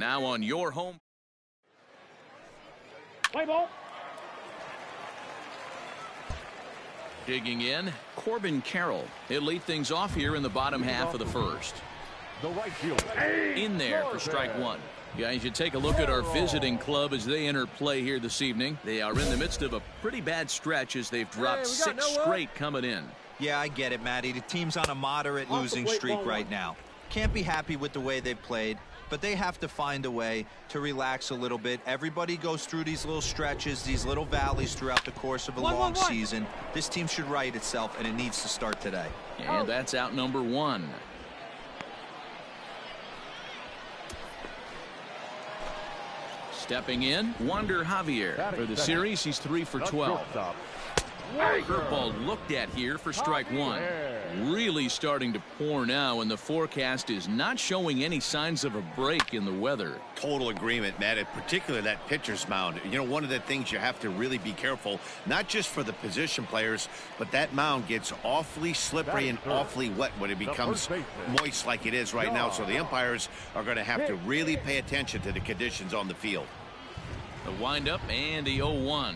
Now on your home. Play ball. Digging in, Corbin Carroll. He'll lead things off here in the bottom half of the first. The right fielder. In there for strike one. Guys, you take a look at our visiting club as they enter play here this evening. They are in the midst of a pretty bad stretch as they've dropped 6 straight coming in. Yeah, I get it, Matty. The team's on a moderate losing streak right now. Can't be happy with the way they've played, but they have to find a way to relax a little bit. Everybody goes through these little stretches, these little valleys throughout the course of a long season. This team should right itself, and it needs to start today. And that's out number 1. Stepping in, Wander Javier. For the series, he's 3 for 12. Curveball looked at here for strike 1. Really starting to pour now, and the forecast is not showing any signs of a break in the weather. Total agreement, Matt, and particularly that pitcher's mound. You know, one of the things you have to really be careful, not just for the position players, but that mound gets awfully slippery and awfully wet when it becomes moist like it is right now. So the umpires are going to have to really pay attention to the conditions on the field. The windup and the 0-1.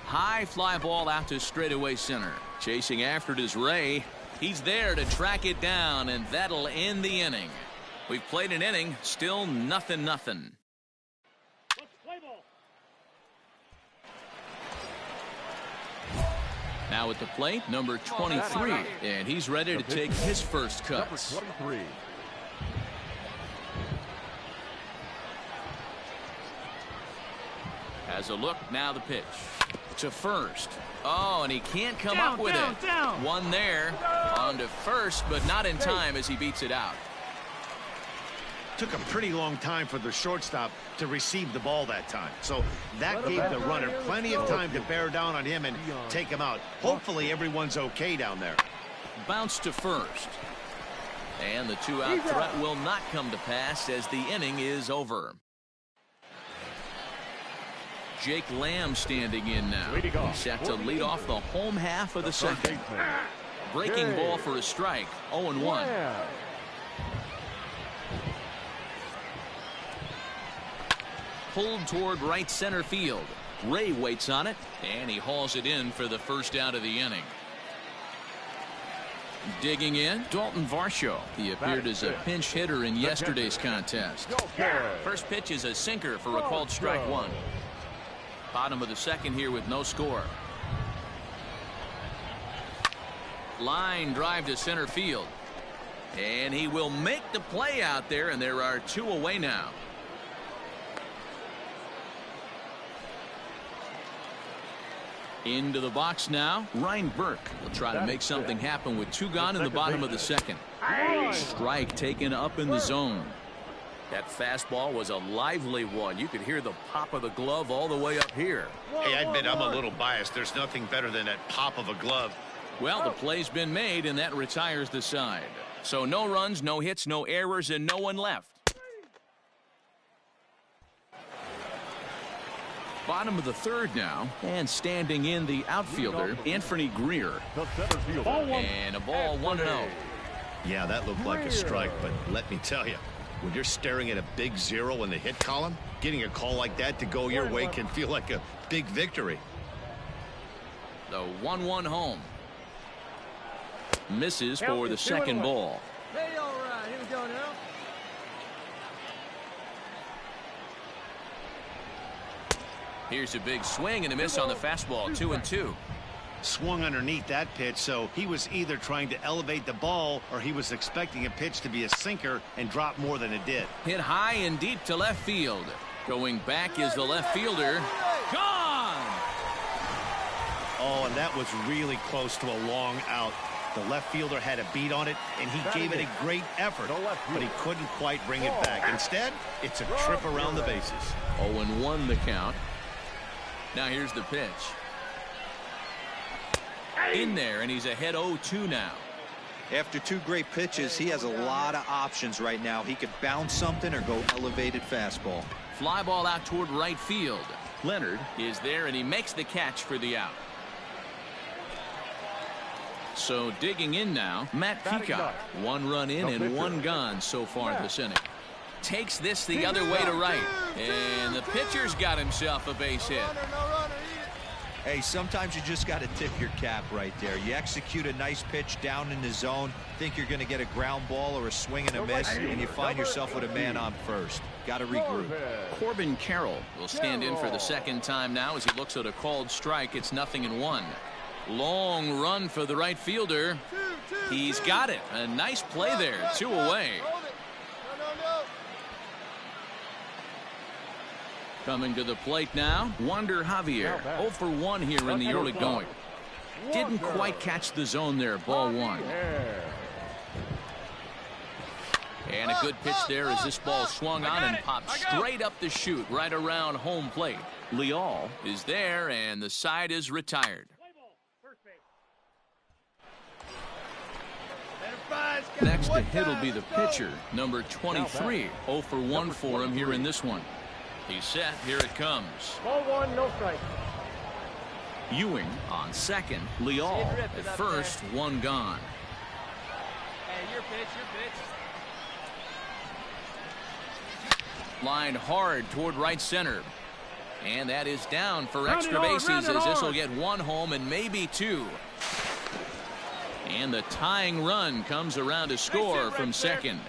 High fly ball out to straightaway center. Chasing after it is Ray. He's there to track it down, and that'll end the inning. We've played an inning, still nothing. Now at the plate, number 23, and he's ready to take his first cuts. Number 23. Has a look, now the pitch. To first. Oh, and he can't come up with it. One there. On to first, but not in time as he beats it out. Took a pretty long time for the shortstop to receive the ball that time. So that gave the runner plenty of time to bear down on him and take him out. Hopefully everyone's okay down there. Bounce to first. And the 2-out threat will not come to pass as the inning is over. Jake Lamb standing in now. He's set to lead off the home half of the second. Breaking ball for a strike. 0-1. Pulled toward right center field. Ray waits on it, and he hauls it in for the first out of the inning. Digging in, Dalton Varsho. He appeared as a pinch hitter in yesterday's contest. First pitch is a sinker for a called strike 1. Bottom of the second here with no score. Line drive to center field. And he will make the play out there, and there are 2 away now. Into the box now, Ryan Burke will try to make something happen with 2 gone in the bottom of the second. Strike taken up in the zone. That fastball was a lively one. You could hear the pop of the glove all the way up here. Hey, I admit I'm a little biased. There's nothing better than that pop of a glove. Well, the play's been made, and that retires the side. So no runs, no hits, no errors, and no one left. Bottom of the third now, and standing in the outfielder, Anthony Greer. And a ball 1-0. Yeah, that looked like a strike, but let me tell you, when you're staring at a big 0 in the hit column, getting a call like that to go your way can feel like a big victory. The 1-1 home. Misses for the second ball. Hey, all right, here we go now. Here's a big swing and a miss on the fastball. 2-2. Swung underneath that pitch, so he was either trying to elevate the ball or he was expecting a pitch to be a sinker and drop more than it did. Hit high and deep to left field. Going back is the left fielder. Gone! Oh, and that was really close to a long out. The left fielder had a beat on it, and he gave it a great effort, but he couldn't quite bring it back. Instead, it's a trip around the bases. 0-1 the count. Now here's the pitch. In there, and he's ahead 0-2 now. After 2 great pitches, he has a lot of options right now. He could bounce something or go elevated fastball. Fly ball out toward right field. Leonard is there, and he makes the catch for the out. So digging in now, Matt Peacock. 1 run in and 1 gone so far this inning. takes this the other way to right. And the pitcher's got himself a base hit. Hey, sometimes you just got to tip your cap right there. You execute a nice pitch down in the zone, think you're going to get a ground ball or a swing and a miss, and you find yourself with a man on first. Got to regroup. Corbin Carroll will stand in for the second time now as he looks at a called strike. It's 0-1. Long run for the right fielder. He's got it. A nice play there. 2 away. Coming to the plate now, Wander Javier. 0 for 1 here in the early going. Didn't quite catch the zone there. Ball 1. And a good pitch there as this ball swung on and popped straight up the chute right around home plate. Leal is there and the side is retired. Next to hit will be the pitcher, number 23. 0 for 1 for him here in this one. He's set. Here it comes. Ball 1, no strike. Ewing on second. Leal at first. 1 gone. Hey, your pitch, Lined hard toward right center. And that is down for extra bases as this will get 1 home and maybe 2. And the tying run comes around to score from second.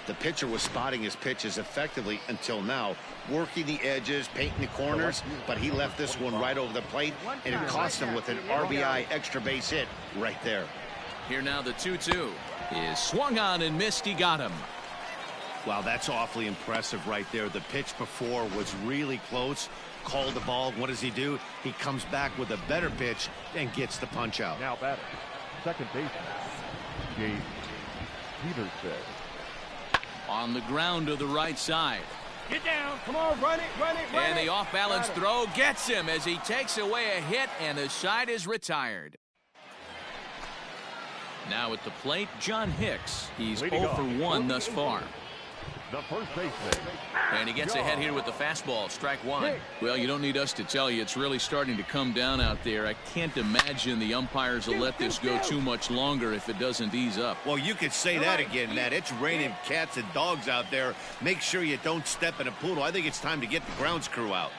The pitcher was spotting his pitches effectively until now, working the edges, painting the corners, but he left this one right over the plate, and it cost him with an RBI extra base hit right there. Here now the 2-2 is swung on and missed. He got him. Wow, that's awfully impressive right there. The pitch before was really close. Called the ball. What does he do? He comes back with a better pitch and gets the punch out. Now batter, second baseman, Gabe Peterson. On the ground to the right side. Get down. Come on, run it. And the off-balance throw gets him as he takes away a hit, and the side is retired. Now at the plate, John Hicks. He's 0 for 1 thus far. The first baseman. And he gets ahead here with the fastball. Strike 1. Well, you don't need us to tell you it's really starting to come down out there. I can't imagine the umpires will let this go too much longer if it doesn't ease up. Well, you could say that again, Matt. It's raining cats and dogs out there. Make sure you don't step in a poodle. I think it's time to get the grounds crew out.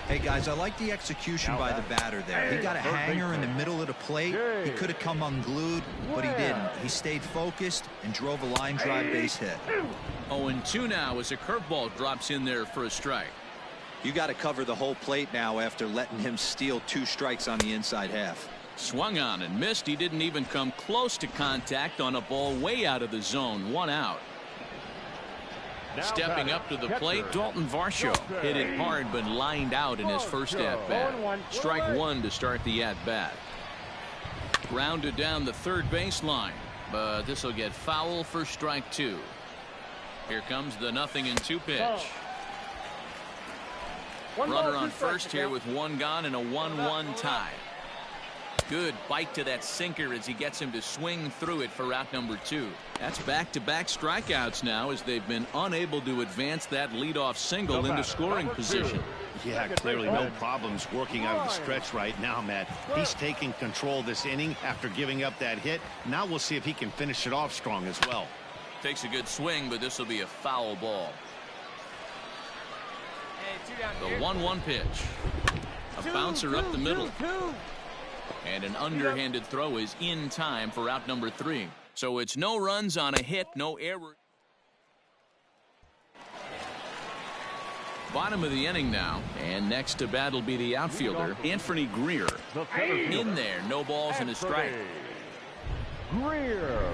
Hey, guys, I like the execution by the batter there. He got a hanger in the middle of the plate. He could have come unglued, but he didn't. He stayed focused and drove a line drive base hit. 0-2 now as a curveball drops in there for a strike. You got to cover the whole plate now after letting him steal 2 strikes on the inside half. Swung on and missed. He didn't even come close to contact on a ball way out of the zone. 1 out. Stepping up to the plate, Dalton Varsho hit it hard but lined out in his first at-bat. Strike 1 to start the at-bat. Grounded down the third baseline, but this will get foul for strike 2. Here comes the 0-2 pitch. Runner on first here with 1 gone and a 1-1 tie. Good bite to that sinker as he gets him to swing through it for out number 2. That's back-to-back strikeouts now as they've been unable to advance that leadoff single into scoring position. Yeah, clearly no problems working out of the stretch right now, Matt. He's taking control this inning after giving up that hit. Now we'll see if he can finish it off strong as well. Takes a good swing, but this will be a foul ball. The 1-1 pitch. A bouncer up the middle. And an underhanded throw is in time for out number 3. So it's no runs on a hit, no error. Bottom of the inning now, and next to bat will be the outfielder, Anthony Greer. In there, no balls and a strike. Greer.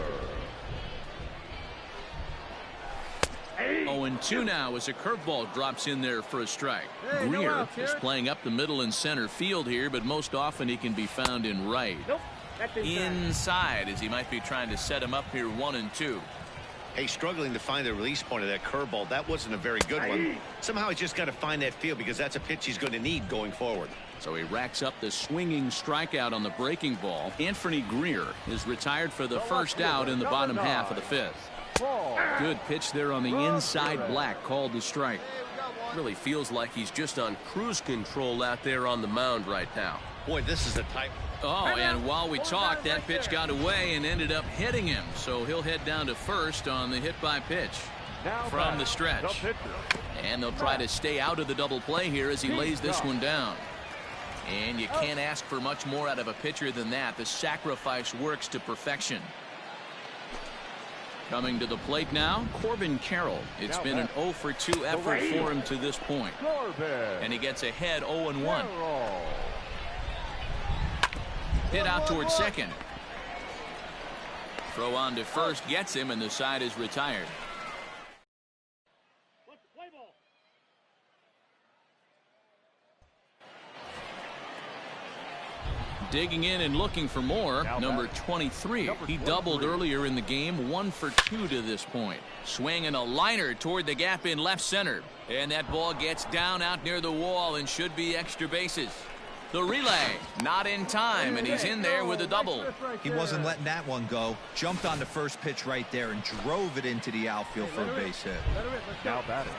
0-2 now as a curveball drops in there for a strike. Greer is playing up the middle and center field here, but most often he can be found in right. Inside as he might be trying to set him up here 1-2. Hey, struggling to find the release point of that curveball. That wasn't a very good one. Somehow he's just got to find that feel because that's a pitch he's going to need going forward. So he racks up the swinging strikeout on the breaking ball. Anthony Greer is retired for the first out in the bottom half of the 5th. Good pitch there on the inside black, called the strike. Really feels like he's just on cruise control out there on the mound right now. Boy, this is a tight. Oh, and while we talked, that pitch got away and ended up hitting him. So he'll head down to first on the hit by pitch from the stretch. And they'll try to stay out of the double play here as he lays this one down. And you can't ask for much more out of a pitcher than that. The sacrifice works to perfection. Coming to the plate now, Corbin Carroll. It's been an 0 for 2 effort for him to this point. And he gets ahead 0-1. Hit out towards second. Throw on to first gets him, and the side is retired. Digging in and looking for more, number 23. He doubled earlier in the game, 1 for 2 to this point. Swinging a liner toward the gap in left center. And that ball gets down out near the wall and should be extra bases. The relay, not in time, and he's in there with a double. He wasn't letting that one go. Jumped on the first pitch right there and drove it into the outfield for a base hit. Now batting.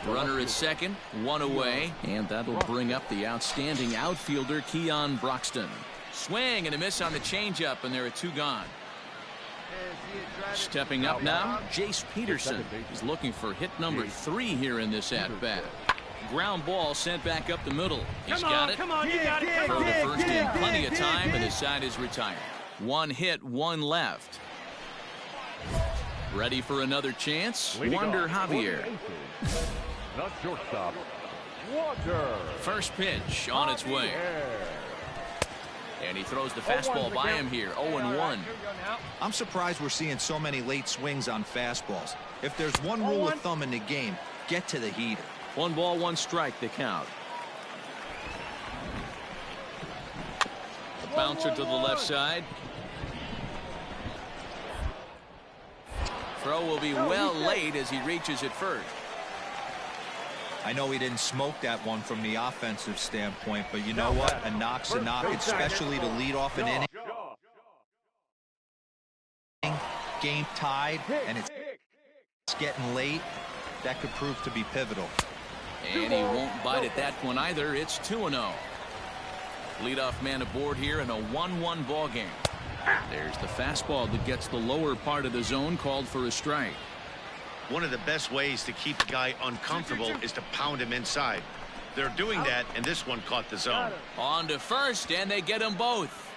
Runner at second, 1 away, and that'll bring up the outstanding outfielder Keon Broxton. Swing and a miss on the changeup, and there are 2 gone. Stepping up now, Jace Peterson. He's looking for hit number 3 here in this at-bat. Ground ball sent back up the middle. He's got it. Come on, you got it. Throw to first in plenty of time, and the side is retired. 1 hit, 1 left. Ready for another chance? Wander Javier. Not shortstop. Wander. First pitch on its way. And he throws the fastball by him here. 0-1. I'm surprised we're seeing so many late swings on fastballs. If there's one rule of thumb in the game, get to the heater. 1 ball, 1 strike, the count. A bouncer to the left side. Throw will be well late as he reaches it first. I know he didn't smoke that one from the offensive standpoint, but you know what? A knock's a knock, especially to lead off an inning. Game tied, and it's getting late. That could prove to be pivotal. And he won't bite at that one either. It's 2-0. Leadoff man aboard here in a 1-1 ball game. There's the fastball that gets the lower part of the zone, called for a strike. One of the best ways to keep a guy uncomfortable is to pound him inside. They're doing that, and this one caught the zone. On to first, and they get them both.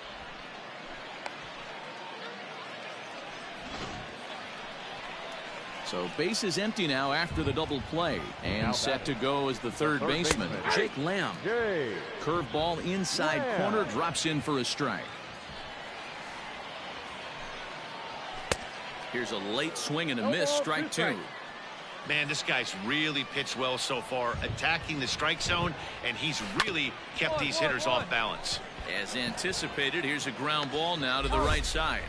So base is empty now after the double play, and set to go as the third baseman, Jake Lamb. Curveball inside corner, drops in for a strike. Here's a late swing and a miss, strike 2. Man, this guy's really pitched well so far, attacking the strike zone, and he's really kept these hitters off balance. As anticipated, here's a ground ball now to the right side.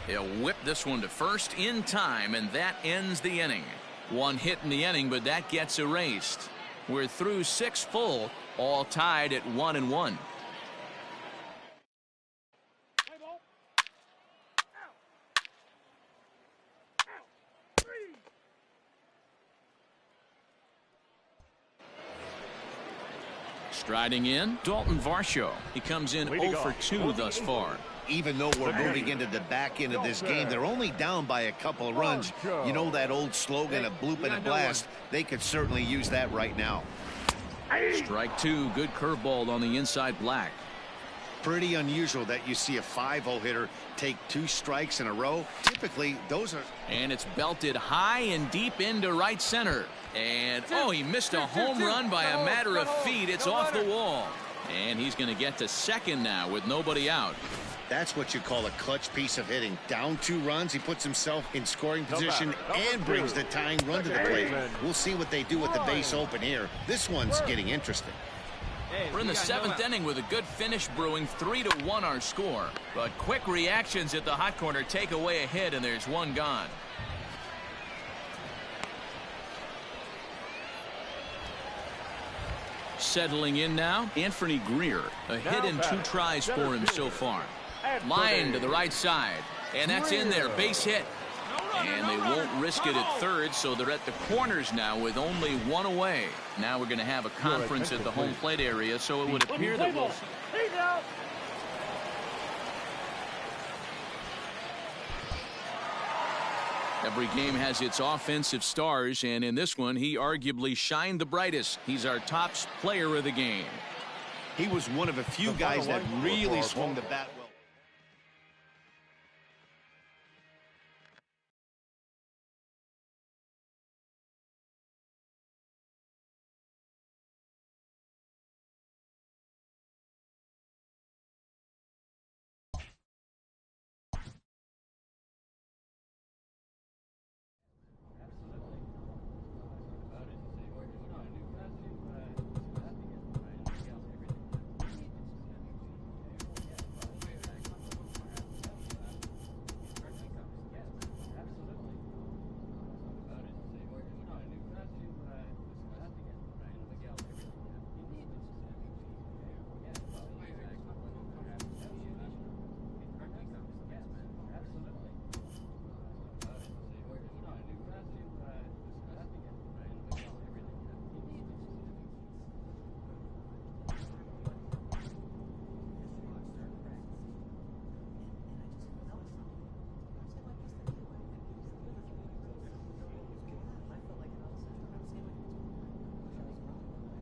He'll whip this one to first in time, and that ends the inning. 1 hit in the inning, but that gets erased. We're through 6 full, all tied at 1-1. Striding in, Dalton Varsho. He comes in 0 for 2 thus far. Even though we're moving into the back end of this game, they're only down by a couple of runs. You know that old slogan, a bloop and a blast? They could certainly use that right now. Strike 2, good curveball on the inside black. Pretty unusual that you see a 5-0 hitter take 2 strikes in a row. Typically, those are... And it's belted high and deep into right center. And, oh, he missed a home run by a matter of feet. It's off the wall. And he's going to get to second now with nobody out. That's what you call a clutch piece of hitting. Down 2 runs, he puts himself in scoring position and brings the tying run to the plate. We'll see what they do with the base open here. This one's getting interesting. We're in the 7th inning with a good finish brewing. 3-1 our score. But quick reactions at the hot corner take away a hit, and there's 1 gone. Settling in now, Anthony Greer. A hit and 2 tries for him so far. Line to the right side. And that's in there. Base hit. And they won't risk it at third, so they're at the corners now with only one away. Now we're going to have a conference at the home plate area, so it would appear that we'll... Every game has its offensive stars, and in this one, he arguably shined the brightest. He's our top player of the game. He was one of a few guys that really swung the bat.